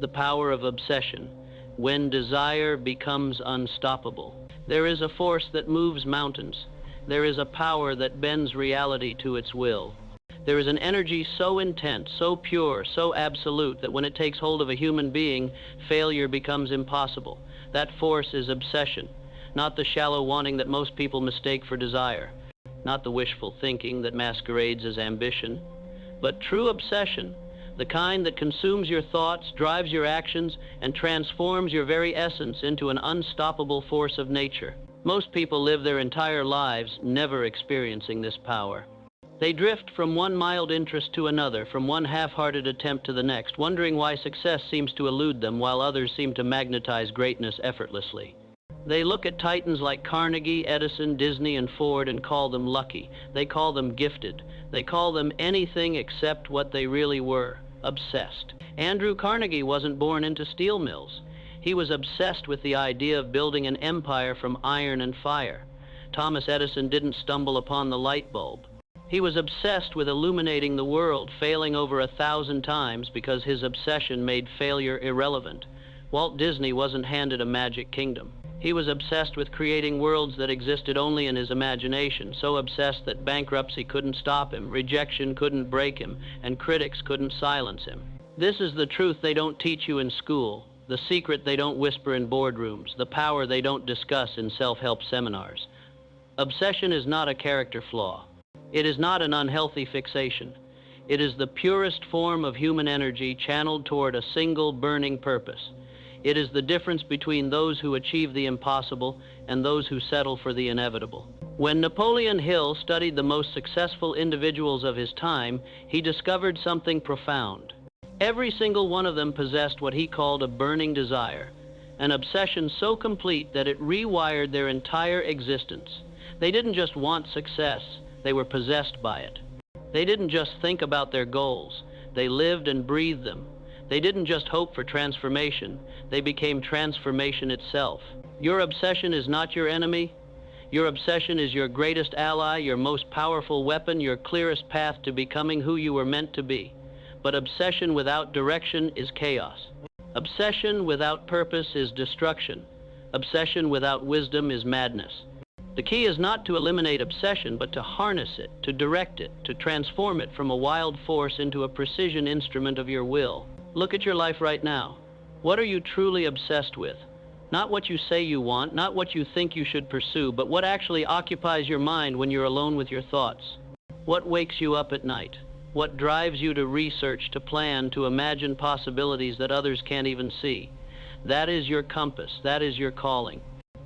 The power of obsession, when desire becomes unstoppable. There is a force that moves mountains. There is a power that bends reality to its will. There is an energy so intense, so pure, so absolute that when it takes hold of a human being, failure becomes impossible. That force is obsession, not the shallow wanting that most people mistake for desire, not the wishful thinking that masquerades as ambition, but true obsession, the kind that consumes your thoughts, drives your actions, and transforms your very essence into an unstoppable force of nature. Most people live their entire lives never experiencing this power. They drift from one mild interest to another, from one half-hearted attempt to the next, wondering why success seems to elude them while others seem to magnetize greatness effortlessly. They look at titans like Carnegie, Edison, Disney, and Ford and call them lucky. They call them gifted. They call them anything except what they really were, obsessed. Andrew Carnegie wasn't born into steel mills. He was obsessed with the idea of building an empire from iron and fire. Thomas Edison didn't stumble upon the light bulb. He was obsessed with illuminating the world, failing over 1,000 times because his obsession made failure irrelevant. Walt Disney wasn't handed a magic kingdom. He was obsessed with creating worlds that existed only in his imagination, so obsessed that bankruptcy couldn't stop him, rejection couldn't break him, and critics couldn't silence him. This is the truth they don't teach you in school, the secret they don't whisper in boardrooms, the power they don't discuss in self-help seminars. Obsession is not a character flaw. It is not an unhealthy fixation. It is the purest form of human energy channeled toward a single burning purpose. It is the difference between those who achieve the impossible and those who settle for the inevitable. When Napoleon Hill studied the most successful individuals of his time, he discovered something profound. Every single one of them possessed what he called a burning desire, an obsession so complete that it rewired their entire existence. They didn't just want success. They were possessed by it. They didn't just think about their goals. They lived and breathed them. They didn't just hope for transformation. They became transformation itself. Your obsession is not your enemy. Your obsession is your greatest ally, your most powerful weapon, your clearest path to becoming who you were meant to be. But obsession without direction is chaos. Obsession without purpose is destruction. Obsession without wisdom is madness. The key is not to eliminate obsession, but to harness it, to direct it, to transform it from a wild force into a precision instrument of your will. Look at your life right now. What are you truly obsessed with? Not what you say you want, not what you think you should pursue, but what actually occupies your mind when you're alone with your thoughts. What wakes you up at night? What drives you to research, to plan, to imagine possibilities that others can't even see? That is your compass. That is your calling.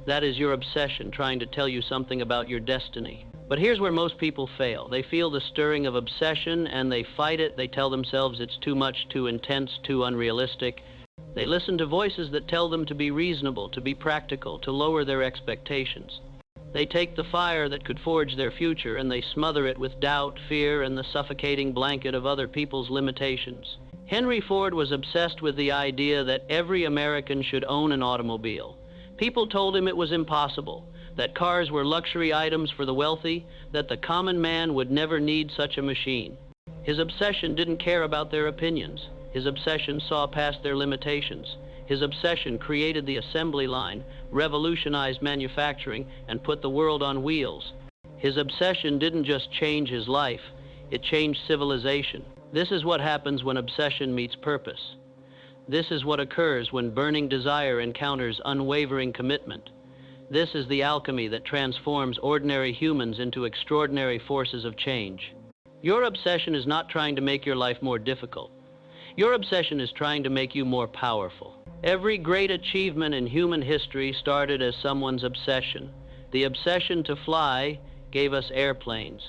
That is your obsession trying to tell you something about your destiny. But here's where most people fail. They feel the stirring of obsession and they fight it. They tell themselves it's too much, too intense, too unrealistic. They listen to voices that tell them to be reasonable, to be practical, to lower their expectations. They take the fire that could forge their future and they smother it with doubt, fear, and the suffocating blanket of other people's limitations. Henry Ford was obsessed with the idea that every American should own an automobile. People told him it was impossible, that cars were luxury items for the wealthy, that the common man would never need such a machine. His obsession didn't care about their opinions. His obsession saw past their limitations. His obsession created the assembly line, revolutionized manufacturing, and put the world on wheels. His obsession didn't just change his life, it changed civilization. This is what happens when obsession meets purpose. This is what occurs when burning desire encounters unwavering commitment. This is the alchemy that transforms ordinary humans into extraordinary forces of change. Your obsession is not trying to make your life more difficult. Your obsession is trying to make you more powerful. Every great achievement in human history started as someone's obsession. The obsession to fly gave us airplanes.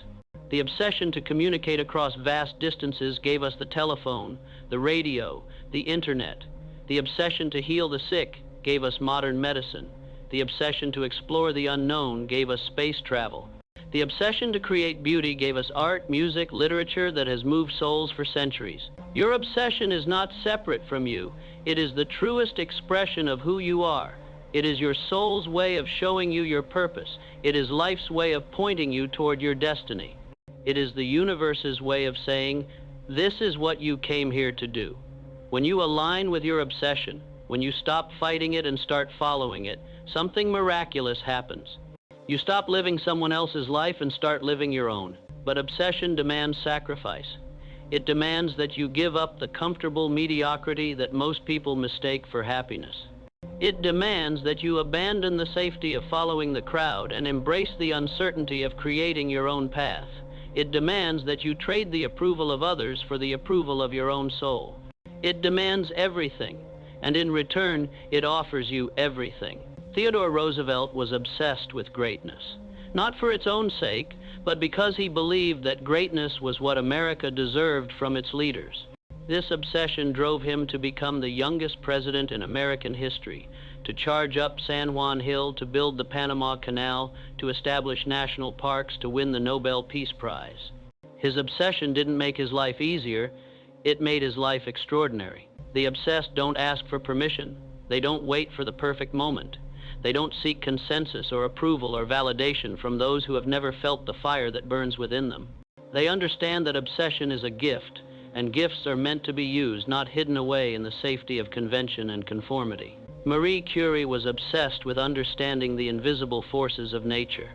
The obsession to communicate across vast distances gave us the telephone, the radio, the internet. The obsession to heal the sick gave us modern medicine. The obsession to explore the unknown gave us space travel. The obsession to create beauty gave us art, music, literature that has moved souls for centuries. Your obsession is not separate from you. It is the truest expression of who you are. It is your soul's way of showing you your purpose. It is life's way of pointing you toward your destiny. It is the universe's way of saying, this is what you came here to do. When you align with your obsession, when you stop fighting it and start following it, something miraculous happens. You stop living someone else's life and start living your own. But obsession demands sacrifice. It demands that you give up the comfortable mediocrity that most people mistake for happiness. It demands that you abandon the safety of following the crowd and embrace the uncertainty of creating your own path. It demands that you trade the approval of others for the approval of your own soul. It demands everything, and in return, it offers you everything. Theodore Roosevelt was obsessed with greatness, not for its own sake, but because he believed that greatness was what America deserved from its leaders. This obsession drove him to become the youngest president in American history, to charge up San Juan Hill, to build the Panama Canal, to establish national parks, to win the Nobel Peace Prize. His obsession didn't make his life easier, it made his life extraordinary. The obsessed don't ask for permission. They don't wait for the perfect moment. They don't seek consensus or approval or validation from those who have never felt the fire that burns within them. They understand that obsession is a gift, and gifts are meant to be used, not hidden away in the safety of convention and conformity. Marie Curie was obsessed with understanding the invisible forces of nature.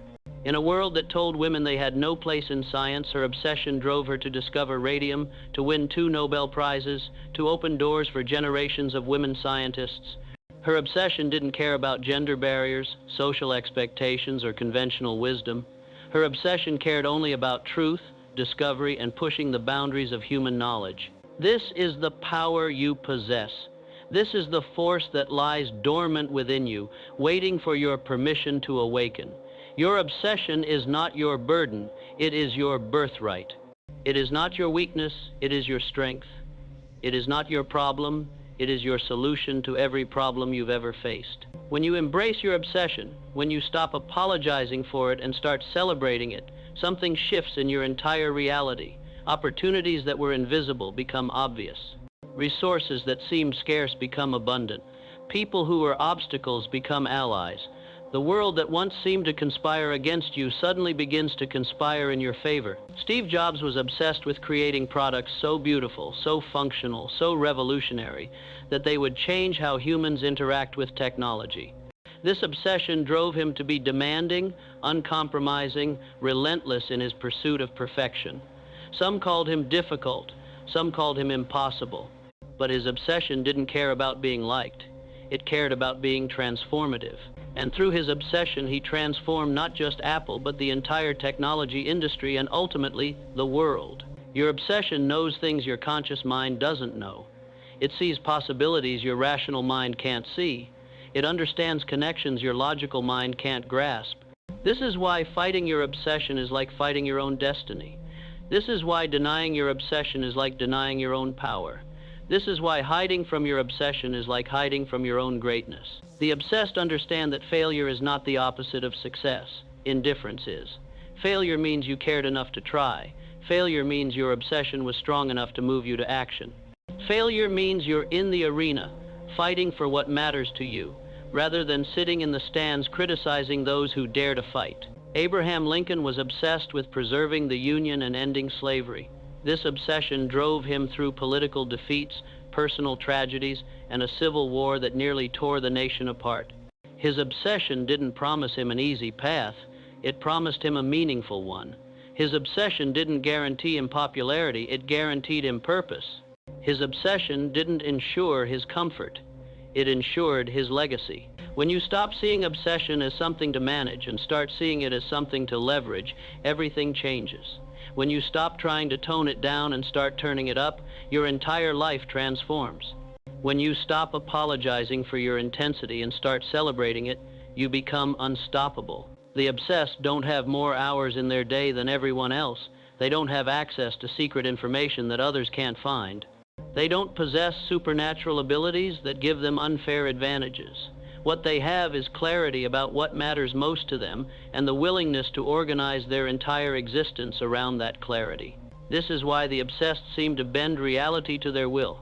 In a world that told women they had no place in science, her obsession drove her to discover radium, to win 2 Nobel Prizes, to open doors for generations of women scientists. Her obsession didn't care about gender barriers, social expectations, or conventional wisdom. Her obsession cared only about truth, discovery, and pushing the boundaries of human knowledge. This is the power you possess. This is the force that lies dormant within you, waiting for your permission to awaken. Your obsession is not your burden, it is your birthright. It is not your weakness, it is your strength. It is not your problem, it is your solution to every problem you've ever faced. When you embrace your obsession, when you stop apologizing for it and start celebrating it, something shifts in your entire reality. Opportunities that were invisible become obvious. Resources that seemed scarce become abundant. People who were obstacles become allies. The world that once seemed to conspire against you suddenly begins to conspire in your favor. Steve Jobs was obsessed with creating products so beautiful, so functional, so revolutionary, that they would change how humans interact with technology. This obsession drove him to be demanding, uncompromising, relentless in his pursuit of perfection. Some called him difficult, some called him impossible. But his obsession didn't care about being liked. It cared about being transformative. And through his obsession, he transformed not just Apple, but the entire technology industry and ultimately the world. Your obsession knows things your conscious mind doesn't know. It sees possibilities your rational mind can't see. It understands connections your logical mind can't grasp. This is why fighting your obsession is like fighting your own destiny. This is why denying your obsession is like denying your own power. This is why hiding from your obsession is like hiding from your own greatness. The obsessed understand that failure is not the opposite of success. Indifference is. Failure means you cared enough to try. Failure means your obsession was strong enough to move you to action. Failure means you're in the arena, fighting for what matters to you, rather than sitting in the stands criticizing those who dare to fight. Abraham Lincoln was obsessed with preserving the Union and ending slavery. This obsession drove him through political defeats, personal tragedies, and a civil war that nearly tore the nation apart. His obsession didn't promise him an easy path, it promised him a meaningful one. His obsession didn't guarantee him popularity, it guaranteed him purpose. His obsession didn't ensure his comfort, it ensured his legacy. When you stop seeing obsession as something to manage and start seeing it as something to leverage, everything changes. When you stop trying to tone it down and start turning it up, your entire life transforms. When you stop apologizing for your intensity and start celebrating it, you become unstoppable. The obsessed don't have more hours in their day than everyone else. They don't have access to secret information that others can't find. They don't possess supernatural abilities that give them unfair advantages. What they have is clarity about what matters most to them and the willingness to organize their entire existence around that clarity. This is why the obsessed seem to bend reality to their will.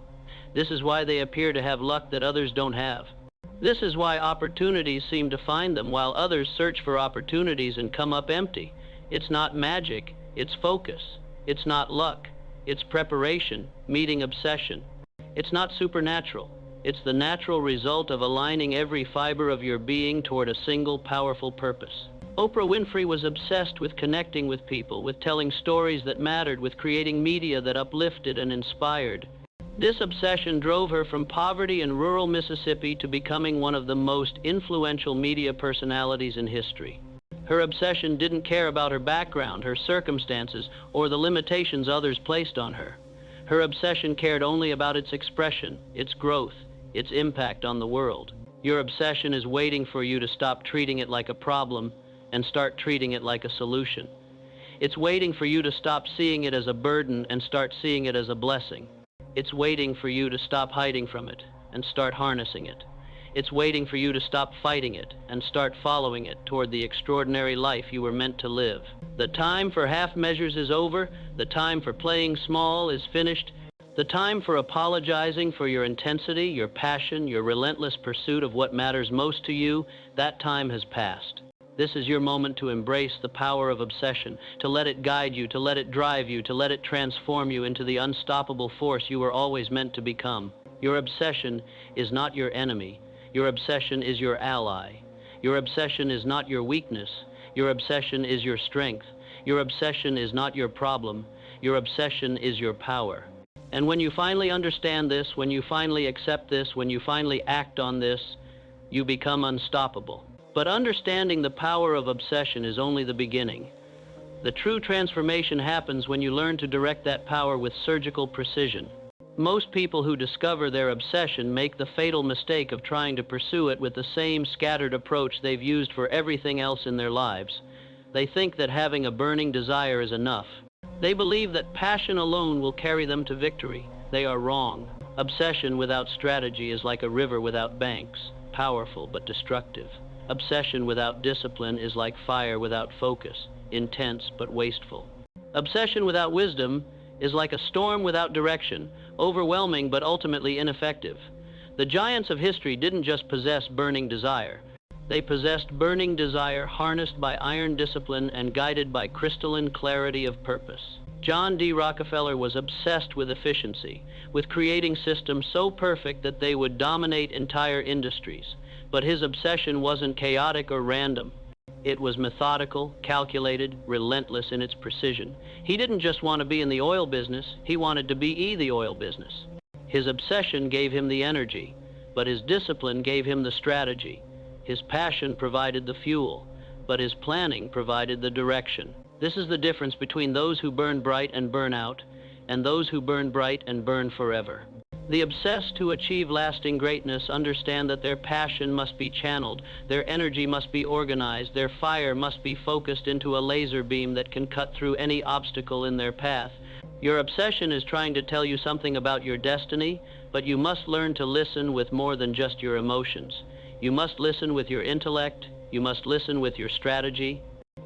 This is why they appear to have luck that others don't have. This is why opportunities seem to find them while others search for opportunities and come up empty. It's not magic, it's focus. It's not luck, it's preparation, meeting obsession. It's not supernatural. It's the natural result of aligning every fiber of your being toward a single powerful purpose. Oprah Winfrey was obsessed with connecting with people, with telling stories that mattered, with creating media that uplifted and inspired. This obsession drove her from poverty in rural Mississippi to becoming one of the most influential media personalities in history. Her obsession didn't care about her background, her circumstances, or the limitations others placed on her. Her obsession cared only about its expression, its growth, its impact on the world. Your obsession is waiting for you to stop treating it like a problem and start treating it like a solution. It's waiting for you to stop seeing it as a burden and start seeing it as a blessing. It's waiting for you to stop hiding from it and start harnessing it. It's waiting for you to stop fighting it and start following it toward the extraordinary life you were meant to live. The time for half measures is over. The time for playing small is finished. The time for apologizing for your intensity, your passion, your relentless pursuit of what matters most to you, that time has passed. This is your moment to embrace the power of obsession, to let it guide you, to let it drive you, to let it transform you into the unstoppable force you were always meant to become. Your obsession is not your enemy. Your obsession is your ally. Your obsession is not your weakness. Your obsession is your strength. Your obsession is not your problem. Your obsession is your power. And when you finally understand this, when you finally accept this, when you finally act on this, you become unstoppable. But understanding the power of obsession is only the beginning. The true transformation happens when you learn to direct that power with surgical precision. Most people who discover their obsession make the fatal mistake of trying to pursue it with the same scattered approach they've used for everything else in their lives. They think that having a burning desire is enough. They believe that passion alone will carry them to victory. They are wrong. Obsession without strategy is like a river without banks, powerful but destructive. Obsession without discipline is like fire without focus, intense but wasteful. Obsession without wisdom is like a storm without direction, overwhelming but ultimately ineffective. The giants of history didn't just possess burning desire. They possessed burning desire harnessed by iron discipline and guided by crystalline clarity of purpose. John D. Rockefeller was obsessed with efficiency, with creating systems so perfect that they would dominate entire industries. But his obsession wasn't chaotic or random. It was methodical, calculated, relentless in its precision. He didn't just want to be in the oil business, he wanted to be the oil business. His obsession gave him the energy, but his discipline gave him the strategy. His passion provided the fuel, but his planning provided the direction. This is the difference between those who burn bright and burn out, and those who burn bright and burn forever. The obsessed who achieve lasting greatness understand that their passion must be channeled, their energy must be organized, their fire must be focused into a laser beam that can cut through any obstacle in their path. Your obsession is trying to tell you something about your destiny, but you must learn to listen with more than just your emotions. You must listen with your intellect, you must listen with your strategy,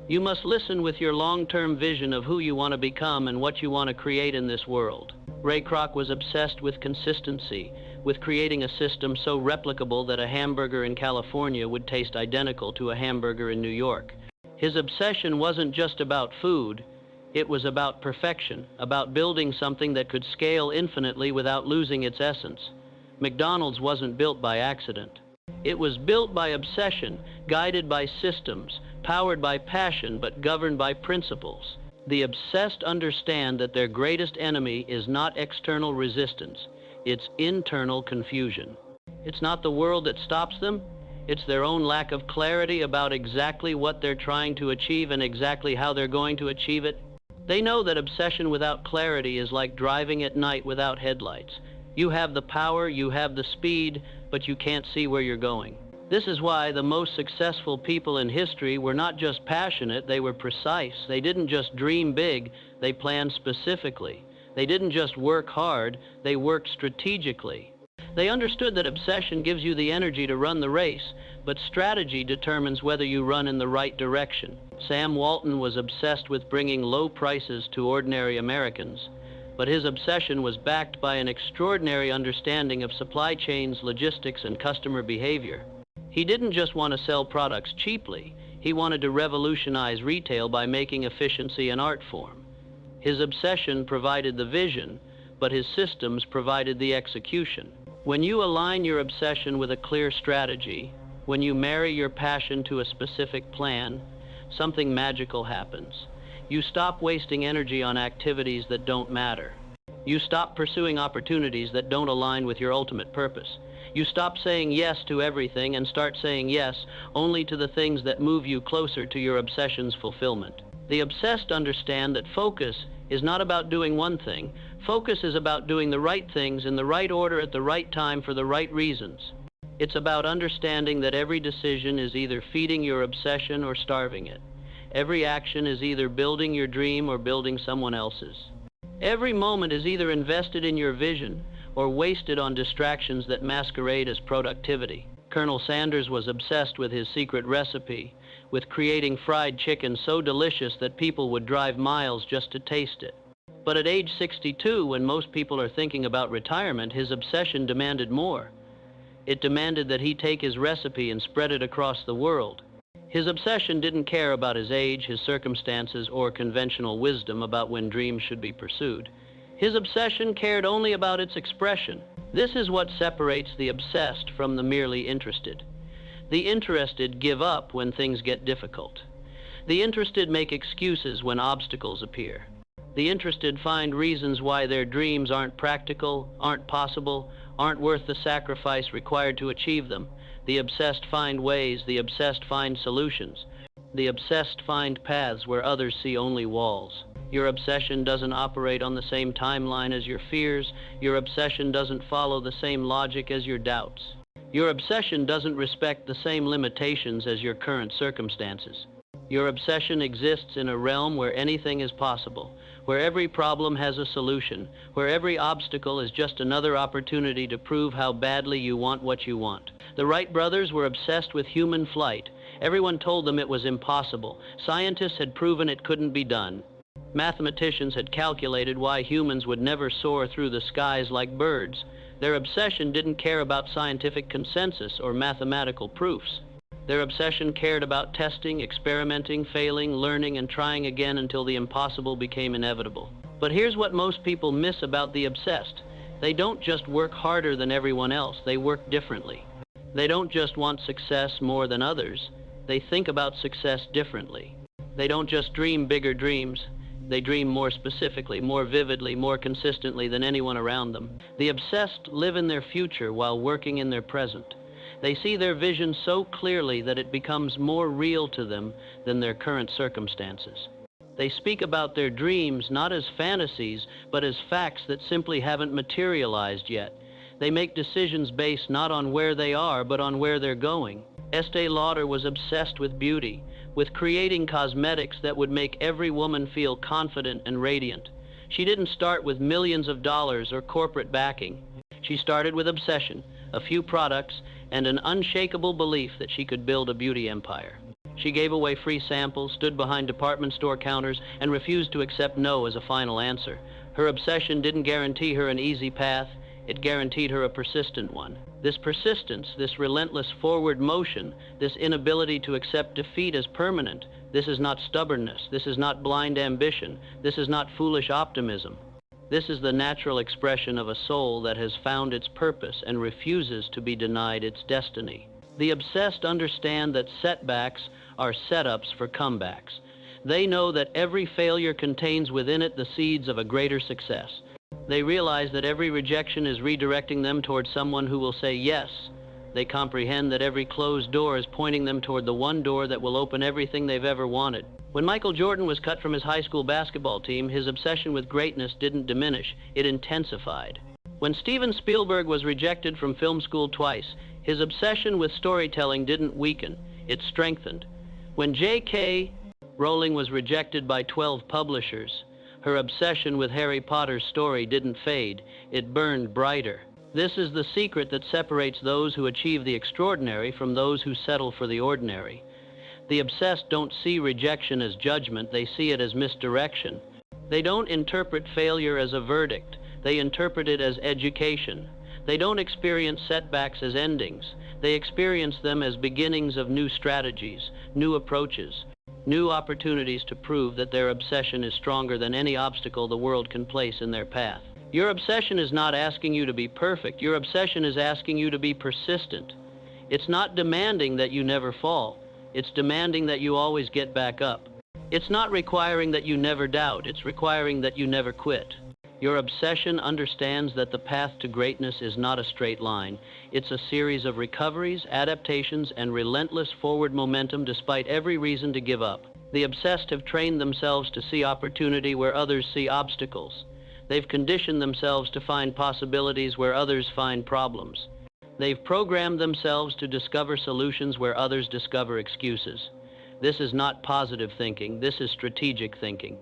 you must listen with your long-term vision of who you want to become and what you want to create in this world. Ray Kroc was obsessed with consistency, with creating a system so replicable that a hamburger in California would taste identical to a hamburger in New York. His obsession wasn't just about food, it was about perfection, about building something that could scale infinitely without losing its essence. McDonald's wasn't built by accident. It was built by obsession, guided by systems, powered by passion, but governed by principles. The obsessed understand that their greatest enemy is not external resistance, it's internal confusion. It's not the world that stops them, it's their own lack of clarity about exactly what they're trying to achieve and exactly how they're going to achieve it. They know that obsession without clarity is like driving at night without headlights. You have the power, you have the speed, but you can't see where you're going. This is why the most successful people in history were not just passionate, they were precise. They didn't just dream big, they planned specifically. They didn't just work hard, they worked strategically. They understood that obsession gives you the energy to run the race, but strategy determines whether you run in the right direction. Sam Walton was obsessed with bringing low prices to ordinary Americans, but his obsession was backed by an extraordinary understanding of supply chains, logistics, and customer behavior. He didn't just want to sell products cheaply, he wanted to revolutionize retail by making efficiency an art form. His obsession provided the vision, but his systems provided the execution. When you align your obsession with a clear strategy, when you marry your passion to a specific plan, something magical happens. You stop wasting energy on activities that don't matter. You stop pursuing opportunities that don't align with your ultimate purpose. You stop saying yes to everything and start saying yes only to the things that move you closer to your obsession's fulfillment. The obsessed understand that focus is not about doing one thing. Focus is about doing the right things in the right order at the right time for the right reasons. It's about understanding that every decision is either feeding your obsession or starving it. Every action is either building your dream or building someone else's. Every moment is either invested in your vision or wasted on distractions that masquerade as productivity. Colonel Sanders was obsessed with his secret recipe, with creating fried chicken so delicious that people would drive miles just to taste it. But at age 62, when most people are thinking about retirement, his obsession demanded more. It demanded that he take his recipe and spread it across the world. His obsession didn't care about his age, his circumstances, or conventional wisdom about when dreams should be pursued. His obsession cared only about its expression. This is what separates the obsessed from the merely interested. The interested give up when things get difficult. The interested make excuses when obstacles appear. The interested find reasons why their dreams aren't practical, aren't possible, aren't worth the sacrifice required to achieve them. The obsessed find ways, the obsessed find solutions. The obsessed find paths where others see only walls. Your obsession doesn't operate on the same timeline as your fears. Your obsession doesn't follow the same logic as your doubts. Your obsession doesn't respect the same limitations as your current circumstances. Your obsession exists in a realm where anything is possible, where every problem has a solution, where every obstacle is just another opportunity to prove how badly you want what you want. The Wright brothers were obsessed with human flight. Everyone told them it was impossible. Scientists had proven it couldn't be done. Mathematicians had calculated why humans would never soar through the skies like birds. Their obsession didn't care about scientific consensus or mathematical proofs. Their obsession cared about testing, experimenting, failing, learning, and trying again until the impossible became inevitable. But here's what most people miss about the obsessed. They don't just work harder than everyone else, they work differently. They don't just want success more than others, they think about success differently. They don't just dream bigger dreams, they dream more specifically, more vividly, more consistently than anyone around them. The obsessed live in their future while working in their present. They see their vision so clearly that it becomes more real to them than their current circumstances. They speak about their dreams not as fantasies, but as facts that simply haven't materialized yet. They make decisions based not on where they are, but on where they're going. Estee Lauder was obsessed with beauty, with creating cosmetics that would make every woman feel confident and radiant. She didn't start with millions of dollars or corporate backing. She started with obsession, a few products, and an unshakable belief that she could build a beauty empire. She gave away free samples, stood behind department store counters, and refused to accept no as a final answer. Her obsession didn't guarantee her an easy path, it guaranteed her a persistent one. This persistence, this relentless forward motion, this inability to accept defeat as permanent, this is not stubbornness, this is not blind ambition, this is not foolish optimism. This is the natural expression of a soul that has found its purpose and refuses to be denied its destiny. The obsessed understand that setbacks are setups for comebacks. They know that every failure contains within it the seeds of a greater success. They realize that every rejection is redirecting them toward someone who will say yes. They comprehend that every closed door is pointing them toward the one door that will open everything they've ever wanted. When Michael Jordan was cut from his high school basketball team, his obsession with greatness didn't diminish, it intensified. When Steven Spielberg was rejected from film school twice, his obsession with storytelling didn't weaken, it strengthened. When J.K. Rowling was rejected by 12 publishers, her obsession with Harry Potter's story didn't fade, it burned brighter. This is the secret that separates those who achieve the extraordinary from those who settle for the ordinary. The obsessed don't see rejection as judgment, they see it as misdirection. They don't interpret failure as a verdict, they interpret it as education. They don't experience setbacks as endings, they experience them as beginnings of new strategies, new approaches, new opportunities to prove that their obsession is stronger than any obstacle the world can place in their path. Your obsession is not asking you to be perfect. Your obsession is asking you to be persistent. It's not demanding that you never fall. It's demanding that you always get back up. It's not requiring that you never doubt. It's requiring that you never quit. Your obsession understands that the path to greatness is not a straight line. It's a series of recoveries, adaptations, and relentless forward momentum despite every reason to give up. The obsessed have trained themselves to see opportunity where others see obstacles. They've conditioned themselves to find possibilities where others find problems. They've programmed themselves to discover solutions where others discover excuses. This is not positive thinking. This is strategic thinking.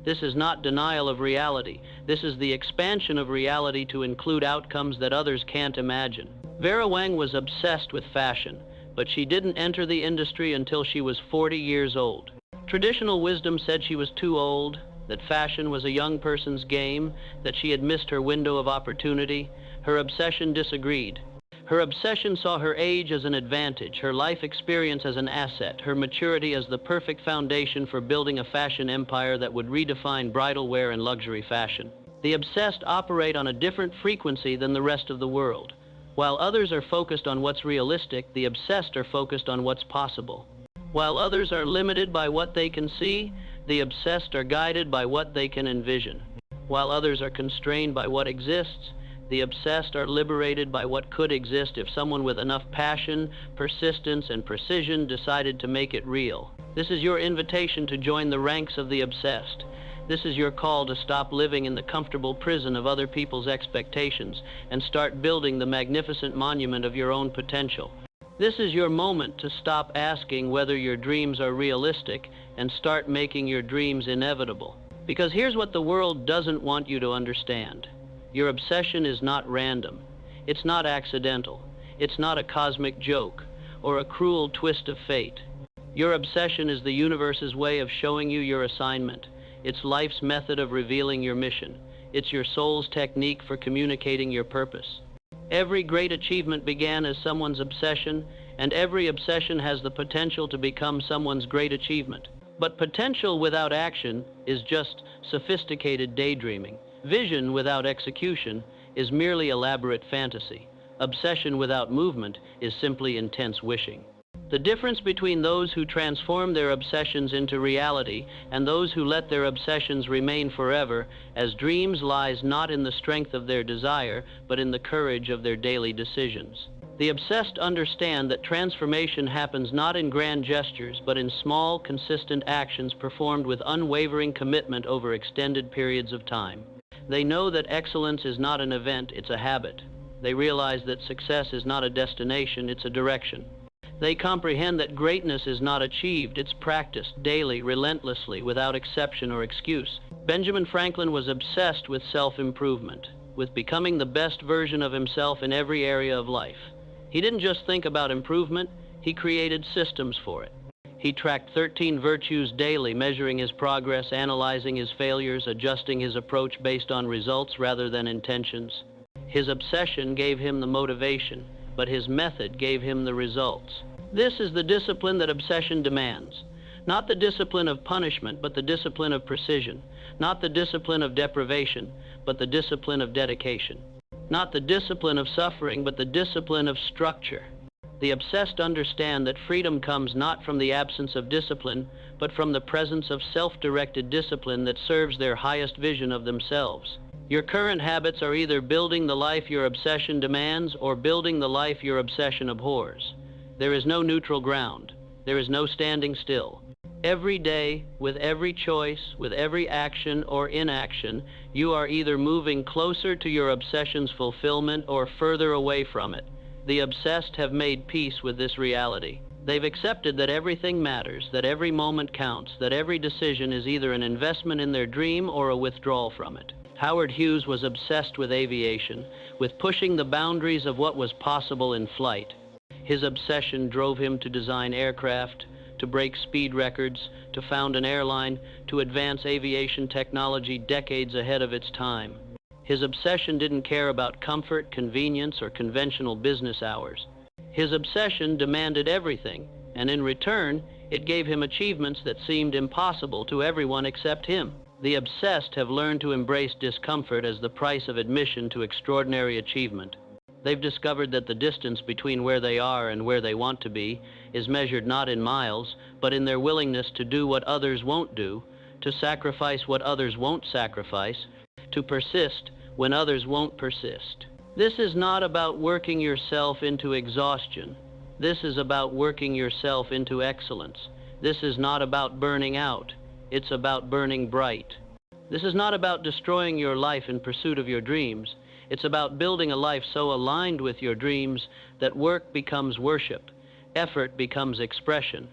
This is not denial of reality. This is the expansion of reality to include outcomes that others can't imagine. Vera Wang was obsessed with fashion, but she didn't enter the industry until she was 40 years old. Traditional wisdom said she was too old, that fashion was a young person's game, that she had missed her window of opportunity. Her obsession disagreed. Her obsession saw her age as an advantage, her life experience as an asset, her maturity as the perfect foundation for building a fashion empire that would redefine bridal wear and luxury fashion. The obsessed operate on a different frequency than the rest of the world. While others are focused on what's realistic, the obsessed are focused on what's possible. While others are limited by what they can see, the obsessed are guided by what they can envision. While others are constrained by what exists, the obsessed are liberated by what could exist if someone with enough passion, persistence, and precision decided to make it real. This is your invitation to join the ranks of the obsessed. This is your call to stop living in the comfortable prison of other people's expectations and start building the magnificent monument of your own potential. This is your moment to stop asking whether your dreams are realistic and start making your dreams inevitable. Because here's what the world doesn't want you to understand. Your obsession is not random. It's not accidental. It's not a cosmic joke or a cruel twist of fate. Your obsession is the universe's way of showing you your assignment. It's life's method of revealing your mission. It's your soul's technique for communicating your purpose. Every great achievement began as someone's obsession, and every obsession has the potential to become someone's great achievement. But potential without action is just sophisticated daydreaming. Vision without execution is merely elaborate fantasy. Obsession without movement is simply intense wishing. The difference between those who transform their obsessions into reality and those who let their obsessions remain forever as dreams lies not in the strength of their desire, but in the courage of their daily decisions. The obsessed understand that transformation happens not in grand gestures, but in small, consistent actions performed with unwavering commitment over extended periods of time. They know that excellence is not an event, it's a habit. They realize that success is not a destination, it's a direction. They comprehend that greatness is not achieved, it's practiced daily, relentlessly, without exception or excuse. Benjamin Franklin was obsessed with self-improvement, with becoming the best version of himself in every area of life. He didn't just think about improvement, he created systems for it. He tracked 13 virtues daily, measuring his progress, analyzing his failures, adjusting his approach based on results rather than intentions. His obsession gave him the motivation, but his method gave him the results. This is the discipline that obsession demands. Not the discipline of punishment, but the discipline of precision. Not the discipline of deprivation, but the discipline of dedication. Not the discipline of suffering, but the discipline of structure. The obsessed understand that freedom comes not from the absence of discipline, but from the presence of self-directed discipline that serves their highest vision of themselves. Your current habits are either building the life your obsession demands or building the life your obsession abhors. There is no neutral ground. There is no standing still. Every day, with every choice, with every action or inaction, you are either moving closer to your obsession's fulfillment or further away from it. The obsessed have made peace with this reality. They've accepted that everything matters, that every moment counts, that every decision is either an investment in their dream or a withdrawal from it. Howard Hughes was obsessed with aviation, with pushing the boundaries of what was possible in flight. His obsession drove him to design aircraft, to break speed records, to found an airline, to advance aviation technology decades ahead of its time. His obsession didn't care about comfort, convenience, or conventional business hours. His obsession demanded everything, and in return, it gave him achievements that seemed impossible to everyone except him. The obsessed have learned to embrace discomfort as the price of admission to extraordinary achievement. They've discovered that the distance between where they are and where they want to be is measured not in miles, but in their willingness to do what others won't do, to sacrifice what others won't sacrifice, to persist when others won't persist. This is not about working yourself into exhaustion. This is about working yourself into excellence. This is not about burning out. It's about burning bright. This is not about destroying your life in pursuit of your dreams. It's about building a life so aligned with your dreams that work becomes worship, effort becomes expression,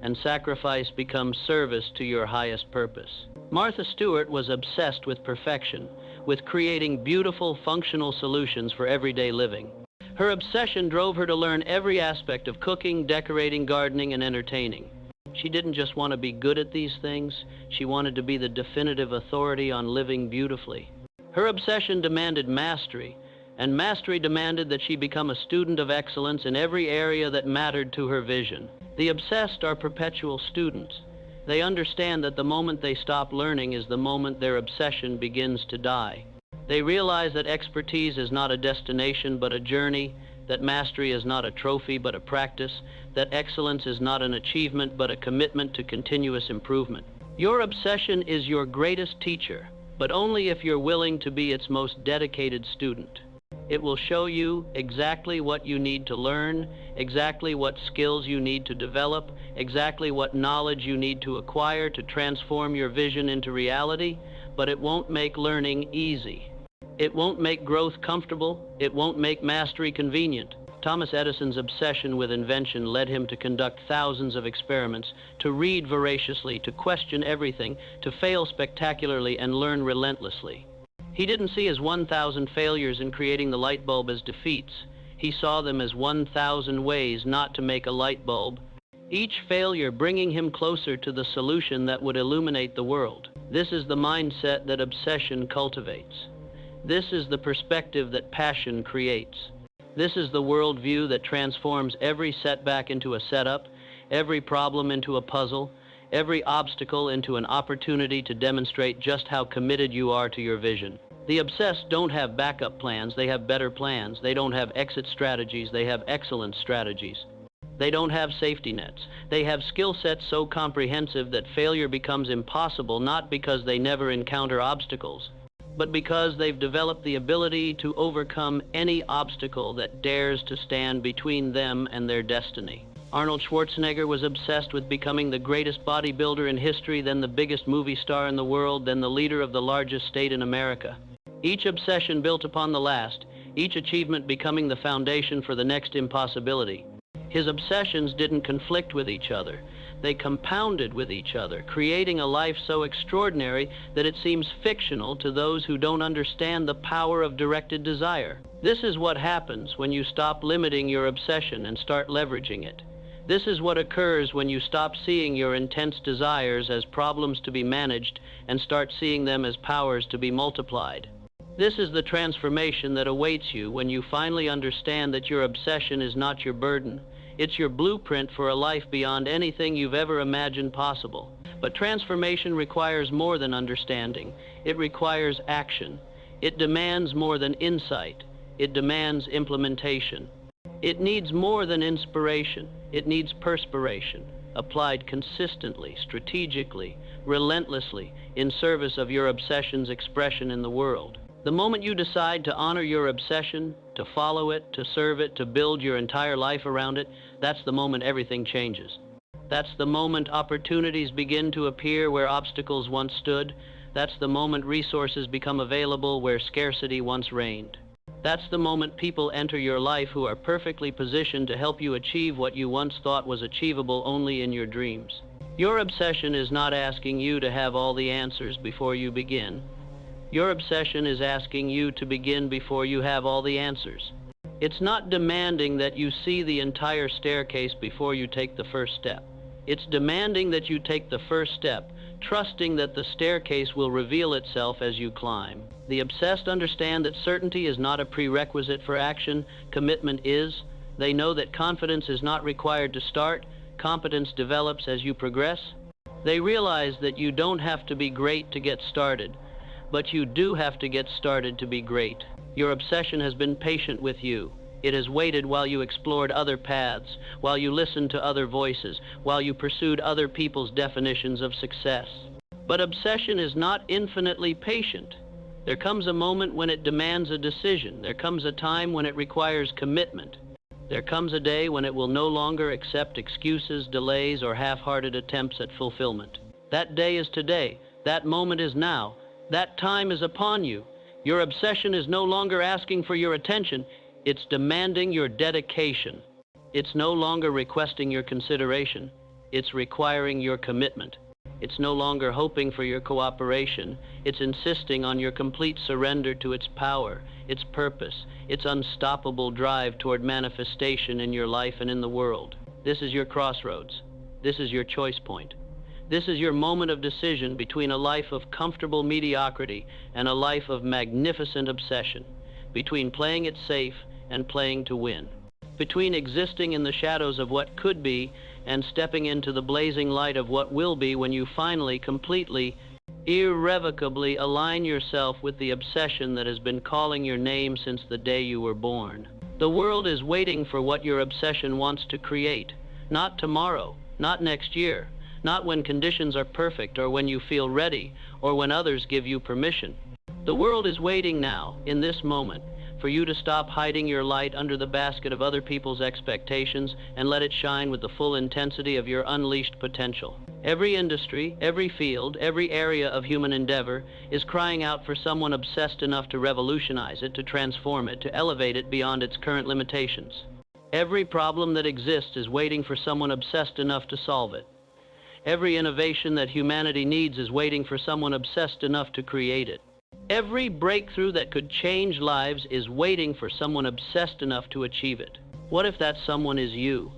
and sacrifice becomes service to your highest purpose. Martha Stewart was obsessed with perfection, with creating beautiful, functional solutions for everyday living. Her obsession drove her to learn every aspect of cooking, decorating, gardening, and entertaining. She didn't just want to be good at these things, she wanted to be the definitive authority on living beautifully. Her obsession demanded mastery, and mastery demanded that she become a student of excellence in every area that mattered to her vision. The obsessed are perpetual students. They understand that the moment they stop learning is the moment their obsession begins to die. They realize that expertise is not a destination but a journey, that mastery is not a trophy but a practice, that excellence is not an achievement but a commitment to continuous improvement. Your obsession is your greatest teacher, but only if you're willing to be its most dedicated student. It will show you exactly what you need to learn, exactly what skills you need to develop, exactly what knowledge you need to acquire to transform your vision into reality, but it won't make learning easy. It won't make growth comfortable. It won't make mastery convenient. Thomas Edison's obsession with invention led him to conduct thousands of experiments, to read voraciously, to question everything, to fail spectacularly, and learn relentlessly. He didn't see his 1,000 failures in creating the light bulb as defeats. He saw them as 1,000 ways not to make a light bulb, each failure bringing him closer to the solution that would illuminate the world. This is the mindset that obsession cultivates. This is the perspective that passion creates. This is the worldview that transforms every setback into a setup, every problem into a puzzle, every obstacle into an opportunity to demonstrate just how committed you are to your vision. The obsessed don't have backup plans, they have better plans. They don't have exit strategies, they have excellent strategies. They don't have safety nets. They have skill sets so comprehensive that failure becomes impossible, not because they never encounter obstacles, but because they've developed the ability to overcome any obstacle that dares to stand between them and their destiny. Arnold Schwarzenegger was obsessed with becoming the greatest bodybuilder in history, then the biggest movie star in the world, then the leader of the largest state in America. Each obsession built upon the last, each achievement becoming the foundation for the next impossibility. His obsessions didn't conflict with each other. They compounded with each other, creating a life so extraordinary that it seems fictional to those who don't understand the power of directed desire. This is what happens when you stop limiting your obsession and start leveraging it. This is what occurs when you stop seeing your intense desires as problems to be managed and start seeing them as powers to be multiplied. This is the transformation that awaits you when you finally understand that your obsession is not your burden. It's your blueprint for a life beyond anything you've ever imagined possible. But transformation requires more than understanding. It requires action. It demands more than insight. It demands implementation. It needs more than inspiration. It needs perspiration, applied consistently, strategically, relentlessly, in service of your obsession's expression in the world. The moment you decide to honor your obsession, to follow it, to serve it, to build your entire life around it, that's the moment everything changes. That's the moment opportunities begin to appear where obstacles once stood. That's the moment resources become available where scarcity once reigned. That's the moment people enter your life who are perfectly positioned to help you achieve what you once thought was achievable only in your dreams. Your obsession is not asking you to have all the answers before you begin. Your obsession is asking you to begin before you have all the answers. It's not demanding that you see the entire staircase before you take the first step. It's demanding that you take the first step, trusting that the staircase will reveal itself as you climb. The obsessed understand that certainty is not a prerequisite for action, commitment is. They know that confidence is not required to start, competence develops as you progress. They realize that you don't have to be great to get started, but you do have to get started to be great. Your obsession has been patient with you. It has waited while you explored other paths, while you listened to other voices, while you pursued other people's definitions of success. But obsession is not infinitely patient. There comes a moment when it demands a decision. There comes a time when it requires commitment. There comes a day when it will no longer accept excuses, delays, or half-hearted attempts at fulfillment. That day is today. That moment is now. That time is upon you. Your obsession is no longer asking for your attention. It's demanding your dedication. It's no longer requesting your consideration. It's requiring your commitment. It's no longer hoping for your cooperation. It's insisting on your complete surrender to its power, its purpose, its unstoppable drive toward manifestation in your life and in the world. This is your crossroads. This is your choice point. This is your moment of decision between a life of comfortable mediocrity and a life of magnificent obsession, between playing it safe and playing to win, between existing in the shadows of what could be and stepping into the blazing light of what will be when you finally, completely, irrevocably align yourself with the obsession that has been calling your name since the day you were born. The world is waiting for what your obsession wants to create. Not tomorrow, not next year, not when conditions are perfect or when you feel ready or when others give you permission. The world is waiting now, in this moment, for you to stop hiding your light under the basket of other people's expectations and let it shine with the full intensity of your unleashed potential. Every industry, every field, every area of human endeavor is crying out for someone obsessed enough to revolutionize it, to transform it, to elevate it beyond its current limitations. Every problem that exists is waiting for someone obsessed enough to solve it. Every innovation that humanity needs is waiting for someone obsessed enough to create it. Every breakthrough that could change lives is waiting for someone obsessed enough to achieve it. What if that someone is you?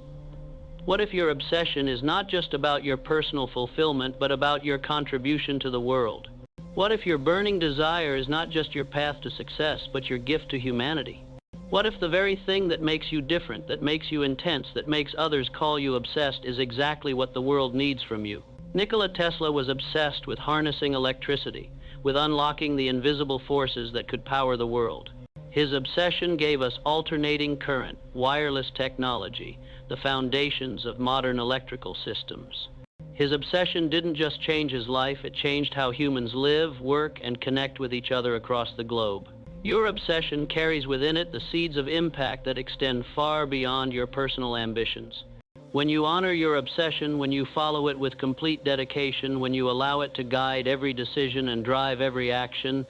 What if your obsession is not just about your personal fulfillment, but about your contribution to the world? What if your burning desire is not just your path to success, but your gift to humanity? What if the very thing that makes you different, that makes you intense, that makes others call you obsessed is exactly what the world needs from you? Nikola Tesla was obsessed with harnessing electricity, with unlocking the invisible forces that could power the world. His obsession gave us alternating current, wireless technology, the foundations of modern electrical systems. His obsession didn't just change his life, it changed how humans live, work, and connect with each other across the globe. Your obsession carries within it the seeds of impact that extend far beyond your personal ambitions. When you honor your obsession, when you follow it with complete dedication, when you allow it to guide every decision and drive every action,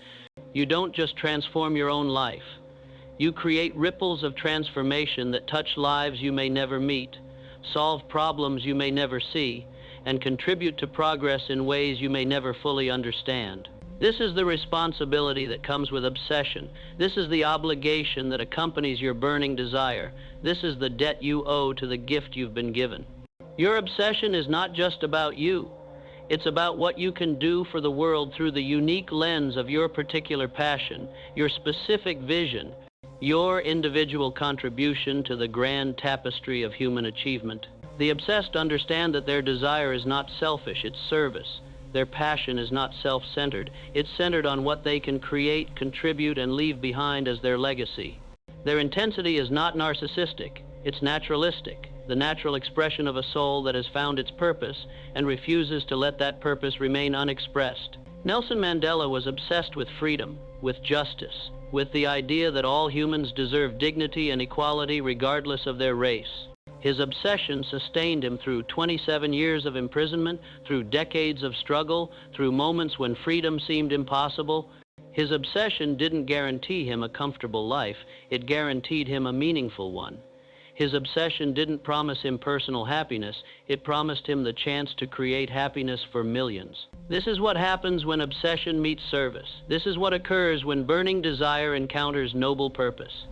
you don't just transform your own life. You create ripples of transformation that touch lives you may never meet, solve problems you may never see, and contribute to progress in ways you may never fully understand. This is the responsibility that comes with obsession. This is the obligation that accompanies your burning desire. This is the debt you owe to the gift you've been given. Your obsession is not just about you. It's about what you can do for the world through the unique lens of your particular passion, your specific vision, your individual contribution to the grand tapestry of human achievement. The obsessed understand that their desire is not selfish, it's service. Their passion is not self-centered. It's centered on what they can create, contribute, and leave behind as their legacy. Their intensity is not narcissistic. It's naturalistic, the natural expression of a soul that has found its purpose and refuses to let that purpose remain unexpressed. Nelson Mandela was obsessed with freedom, with justice, with the idea that all humans deserve dignity and equality regardless of their race. His obsession sustained him through 27 years of imprisonment, through decades of struggle, through moments when freedom seemed impossible. His obsession didn't guarantee him a comfortable life, it guaranteed him a meaningful one. His obsession didn't promise him personal happiness, it promised him the chance to create happiness for millions. This is what happens when obsession meets service. This is what occurs when burning desire encounters noble purpose.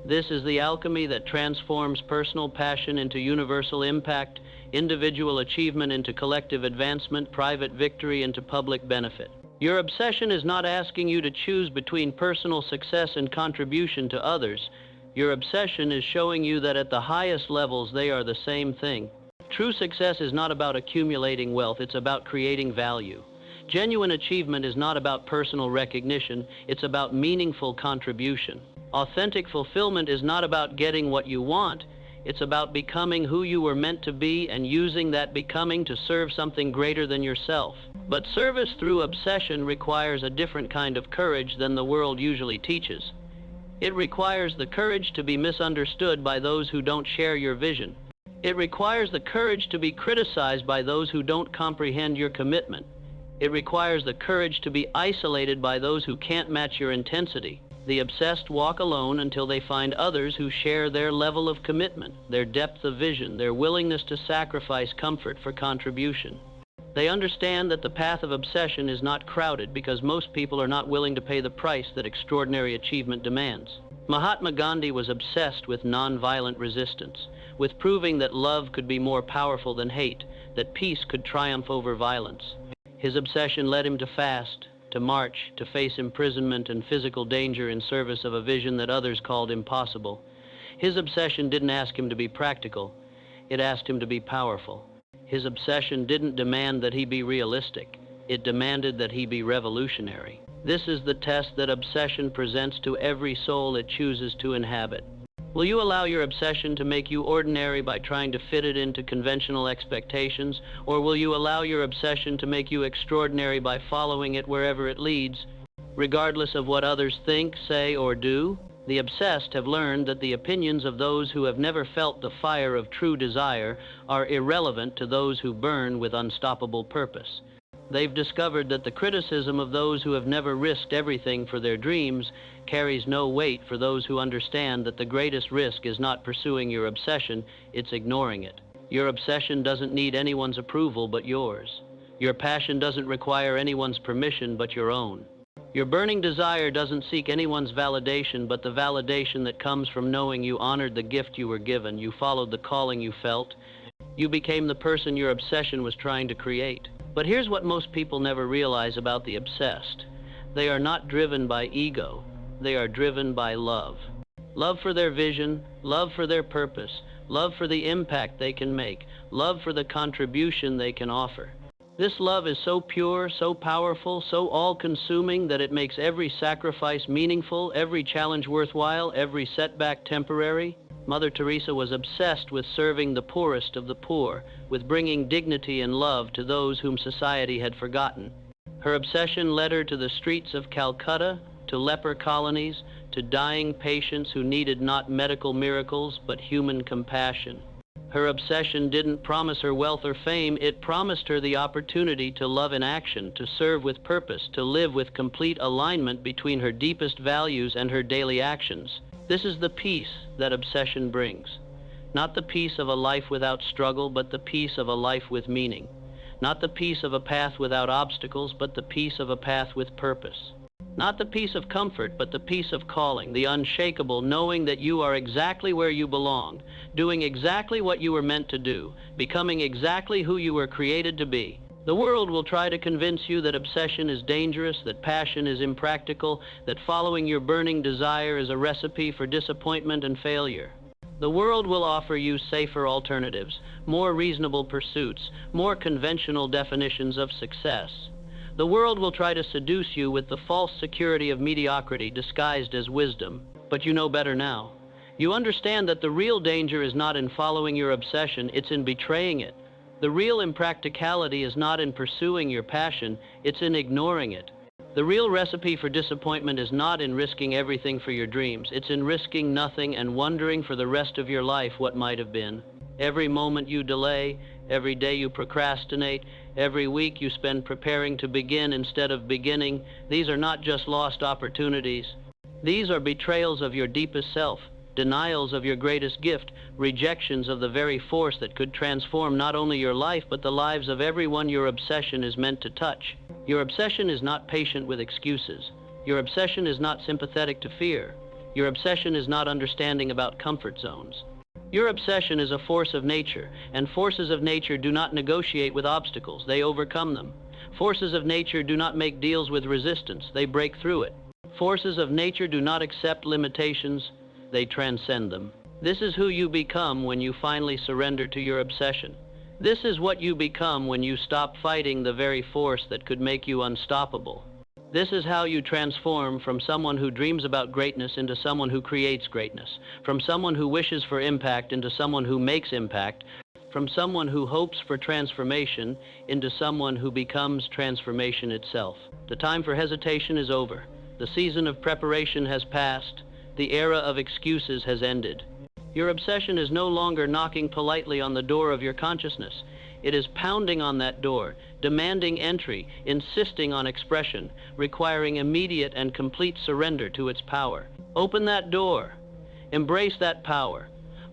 This is the alchemy that transforms personal passion into universal impact, individual achievement into collective advancement, private victory into public benefit. Your obsession is not asking you to choose between personal success and contribution to others. Your obsession is showing you that at the highest levels they are the same thing. True success is not about accumulating wealth, it's about creating value. Genuine achievement is not about personal recognition, it's about meaningful contribution. Authentic fulfillment is not about getting what you want, it's about becoming who you were meant to be and using that becoming to serve something greater than yourself. But service through obsession requires a different kind of courage than the world usually teaches. It requires the courage to be misunderstood by those who don't share your vision. It requires the courage to be criticized by those who don't comprehend your commitment. It requires the courage to be isolated by those who can't match your intensity. The obsessed walk alone until they find others who share their level of commitment, their depth of vision, their willingness to sacrifice comfort for contribution. They understand that the path of obsession is not crowded because most people are not willing to pay the price that extraordinary achievement demands. Mahatma Gandhi was obsessed with nonviolent resistance, with proving that love could be more powerful than hate, that peace could triumph over violence. His obsession led him to fast, to march, to face imprisonment and physical danger in service of a vision that others called impossible. His obsession didn't ask him to be practical, it asked him to be powerful. His obsession didn't demand that he be realistic, it demanded that he be revolutionary. This is the test that obsession presents to every soul it chooses to inhabit. Will you allow your obsession to make you ordinary by trying to fit it into conventional expectations, or will you allow your obsession to make you extraordinary by following it wherever it leads, regardless of what others think, say, or do? The obsessed have learned that the opinions of those who have never felt the fire of true desire are irrelevant to those who burn with unstoppable purpose. They've discovered that the criticism of those who have never risked everything for their dreams carries no weight for those who understand that the greatest risk is not pursuing your obsession, it's ignoring it. Your obsession doesn't need anyone's approval but yours. Your passion doesn't require anyone's permission but your own. Your burning desire doesn't seek anyone's validation but the validation that comes from knowing you honored the gift you were given, you followed the calling you felt, you became the person your obsession was trying to create. But here's what most people never realize about the obsessed. They are not driven by ego, they are driven by love. Love for their vision, love for their purpose, love for the impact they can make, love for the contribution they can offer. This love is so pure, so powerful, so all-consuming that it makes every sacrifice meaningful, every challenge worthwhile, every setback temporary. Mother Teresa was obsessed with serving the poorest of the poor, with bringing dignity and love to those whom society had forgotten. Her obsession led her to the streets of Calcutta, to leper colonies, to dying patients who needed not medical miracles but human compassion. Her obsession didn't promise her wealth or fame, it promised her the opportunity to love in action, to serve with purpose, to live with complete alignment between her deepest values and her daily actions. This is the peace that obsession brings. Not the peace of a life without struggle, but the peace of a life with meaning. Not the peace of a path without obstacles, but the peace of a path with purpose. Not the peace of comfort, but the peace of calling, the unshakable knowing that you are exactly where you belong, doing exactly what you were meant to do, becoming exactly who you were created to be. The world will try to convince you that obsession is dangerous, that passion is impractical, that following your burning desire is a recipe for disappointment and failure. The world will offer you safer alternatives, more reasonable pursuits, more conventional definitions of success. The world will try to seduce you with the false security of mediocrity disguised as wisdom, but you know better now. You understand that the real danger is not in following your obsession, it's in betraying it. The real impracticality is not in pursuing your passion, it's in ignoring it. The real recipe for disappointment is not in risking everything for your dreams, it's in risking nothing and wondering for the rest of your life what might have been. Every moment you delay, every day you procrastinate, every week you spend preparing to begin instead of beginning, these are not just lost opportunities. These are betrayals of your deepest self, denials of your greatest gift, rejections of the very force that could transform not only your life but the lives of everyone your obsession is meant to touch. Your obsession is not patient with excuses. Your obsession is not sympathetic to fear. Your obsession is not understanding about comfort zones. Your obsession is a force of nature, and forces of nature do not negotiate with obstacles, they overcome them. Forces of nature do not make deals with resistance, they break through it. Forces of nature do not accept limitations, they transcend them. This is who you become when you finally surrender to your obsession. This is what you become when you stop fighting the very force that could make you unstoppable. This is how you transform from someone who dreams about greatness into someone who creates greatness, from someone who wishes for impact into someone who makes impact, from someone who hopes for transformation into someone who becomes transformation itself. The time for hesitation is over. The season of preparation has passed. The era of excuses has ended. Your obsession is no longer knocking politely on the door of your consciousness. It is pounding on that door, demanding entry, insisting on expression, requiring immediate and complete surrender to its power. Open that door. Embrace that power.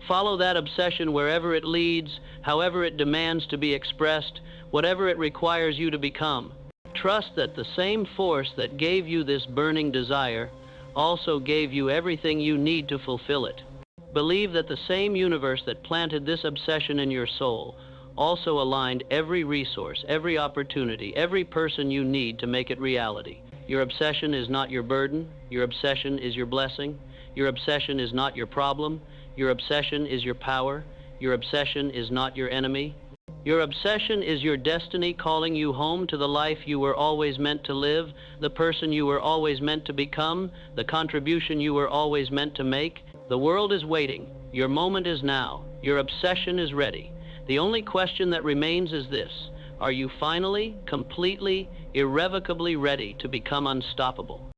Follow that obsession wherever it leads, however it demands to be expressed, whatever it requires you to become. Trust that the same force that gave you this burning desire also gave you everything you need to fulfill it. Believe that the same universe that planted this obsession in your soul also aligned every resource, every opportunity, every person you need to make it reality. Your obsession is not your burden. Your obsession is your blessing. Your obsession is not your problem. Your obsession is your power. Your obsession is not your enemy. Your obsession is your destiny calling you home to the life you were always meant to live, the person you were always meant to become, the contribution you were always meant to make. The world is waiting. Your moment is now. Your obsession is ready. The only question that remains is this: are you finally, completely, irrevocably ready to become unstoppable?